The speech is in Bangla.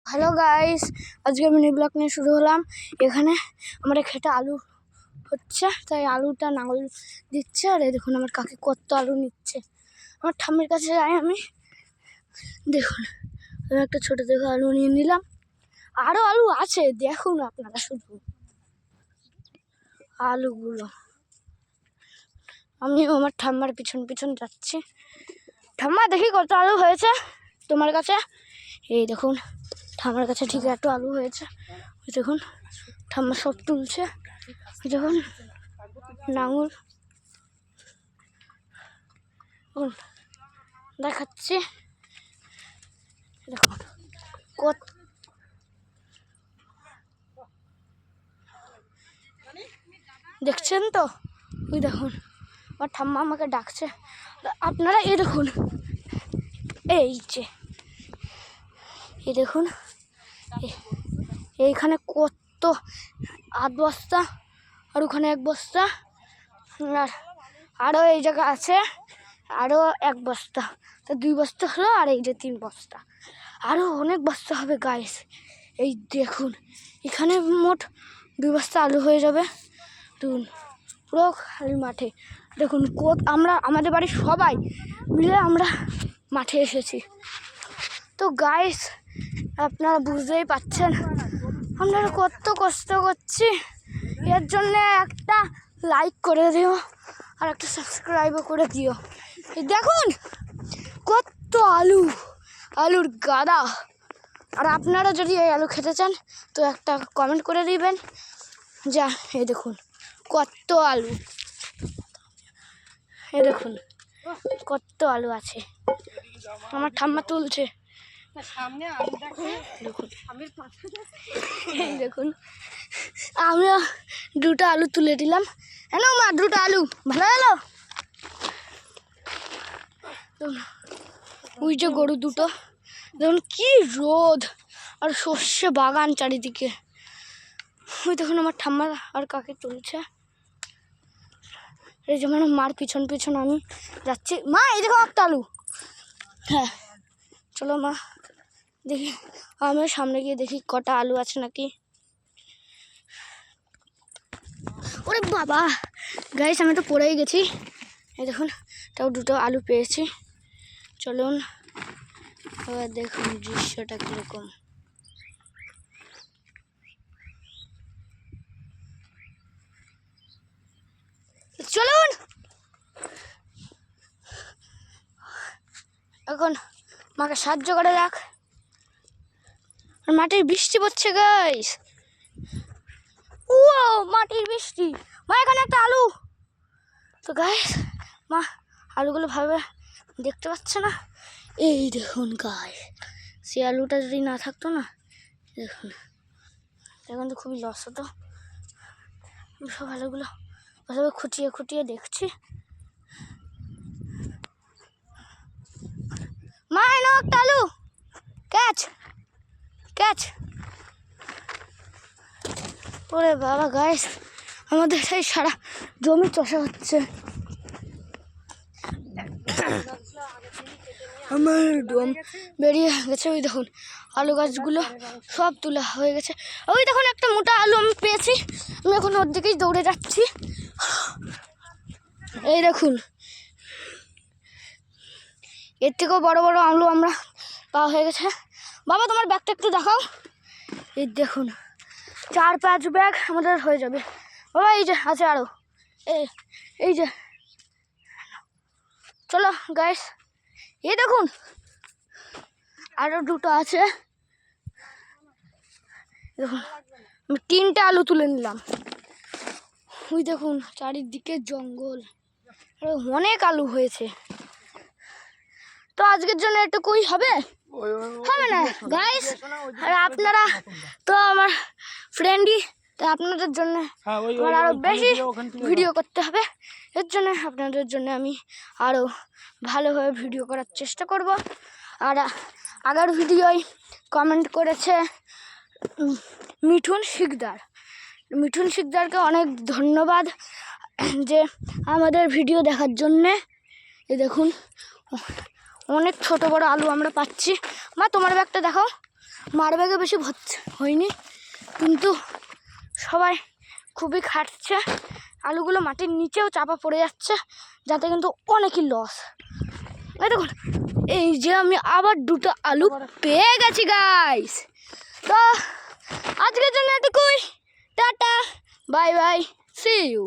হ্যালো গাইস, আজকের মিনি ব্লগ নিয়ে শুরু হলাম। এখানে আমরা খেতে আলু হচ্ছে, তাই আলুটা নাঙল দিচ্ছে। আর এই দেখুন আমার কাকি কত আলু নিচ্ছে। আমার ঠাম্মির কাছে যাই আমি, দেখুন আমি একটা ছোটো দেখে আলু নিয়ে নিলাম। আরও আলু আছে, দেখুন আপনারা শুধু আলুগুলো। আমি আমার ঠাম্মার পিছন পিছন যাচ্ছি। ঠাম্মা দেখি কত আলু হয়েছে তোমার কাছে। এই দেখুন ঠাম্মার কাছে ঠিক একটু আলু হয়েছে। ওই দেখুন ঠাম্মা সব তুলছে। ওই দেখুন নাঙল দেখাচ্ছি, দেখুন কত দেখছেন তো। ওই দেখুন আমার ঠাম্মা আমাকে ডাকছে। আপনারা এই দেখুন, এই যে এই দেখুন এইখানে কত 8 বস্তা, আর ওখানে 1 বস্তা, আর আরও এই জায়গা আছে আরও 1 বস্তা, তো 2 বস্তা হলো। আর এই যে 3 বস্তা, আরও অনেক বস্তা হবে গাইস। এই দেখুন এখানে মোট 2 বস্তা আলু হয়ে যাবে। দেখুন পুরো খালি মাঠে। দেখুন আমাদের বাড়ির সবাই মিলে আমরা মাঠে এসেছি। তো গাইস আপনারা বুঝতেই পারছেন আমরা কত কষ্ট করছি। এর জন্যে একটা লাইক করে দিও আর একটা সাবস্ক্রাইবও করে দিও। দেখুন কত আলুর গাদা। আর আপনারা যদি এই আলু খেতে চান তো একটা কমেন্ট করে দিবেন। যা এই দেখুন কত আলু, এই দেখুন কত আলু আছে। আমার ঠাম্মা তুলছে। এই দেখুন আমিও 2টা আলু তুলে দিলাম। হ্যালো মা, 2টা আলু ভালো হলো। ওই যে গরু 2টো, দেখুন কি রোদ, আর সর্ষে বাগান চারিদিকে। ওই দেখুন আমার ঠাম্মা আর কাকে তুলছে। এই যেমন মার পিছন পিছন আমি যাচ্ছি। মা এই দেখো একটা আলু। হ্যাঁ চলো মা দেখি, আমি সামনে গিয়ে দেখি কটা আলু আছে নাকি। ওরে বাবা গাইস, আমি তো পড়েই গেছি। এই দেখুন তাও 2টো আলু পেয়েছি। চলুন এবার দেখুন দৃশ্যটা কীরকম। চলুন এখন মাকে সাহায্য করে রাখ। আর মাটির বৃষ্টি পড়ছে গাইস। ও মাটির বৃষ্টি। মা এখানে একটা আলু। তো গাইস মা আলুগুলো ভাবে দেখতে পাচ্ছে না। এই দেখুন গাইস, সে আলুটা যদি না থাকতো না, দেখুন এখন তো খুবই লস হতো। সব আলুগুলো ভালোভাবে খুঁটিয়ে খুঁটিয়ে দেখছি। মা এনো একটা আলু, ক্যাচ ক্যাচ। ওরে বাবা গাইস, আমাদের সেই সারা জমি চষা হচ্ছে। আমার ডোম বেরিয়ে গেছে। ওই দেখুন আলু গাছগুলো সব তোলা হয়ে গেছে। ওই দেখুন একটা মোটা আলু আমি পেয়েছি। আমি এখন ওর দিকেই দৌড়ে যাচ্ছি। এই দেখুন এর থেকেও বড় বড় আলু আমরা পাওয়া হয়ে গেছে। বাবা তোমার ব্যাগটা একটু দেখাও। এই দেখুন 4-5 ব্যাগ আমাদের হয়ে যাবে। বাবা এই যে আছে আরও, এই যে। চলো গাইস এই দেখুন আরও 2টো আছে। দেখুন আমি 3টে আলু তুলে নিলাম। ওই দেখুন চারিদিকে জঙ্গল, অনেক আলু হয়েছে। তো আজকের জন্য এটুকুই হবে না গাইস। আর আপনারা তো আমার ফ্রেন্ডই, তো আপনাদের জন্য আমার আরও বেশি ভিডিও করতে হবে। এর জন্য আপনাদের জন্য আমি আরও ভালোভাবে ভিডিও করার চেষ্টা করব। আর আগের ভিডিওয় কমেন্ট করেছে মিঠুন শিকদারকে অনেক ধন্যবাদ যে আমাদের ভিডিও দেখার জন্যে। এই দেখুন অনেক ছোট বড় আলু আমরা পাচ্ছি। মা তোমার ব্যাগটা দেখাও। মারব্যাগে বেশি হয়নি, কিন্তু সবাই খুবই খাটছে। আলুগুলো মাটির নিচেও চাপা পড়ে যাচ্ছে, যাতে কিন্তু অনেকই লস। এই দেখুন, এই যে আমি আবার 2টো আলু পেয়ে গেছি গাইস। তো আজকের জন্য এটুকুই, tata, bye bye, see you.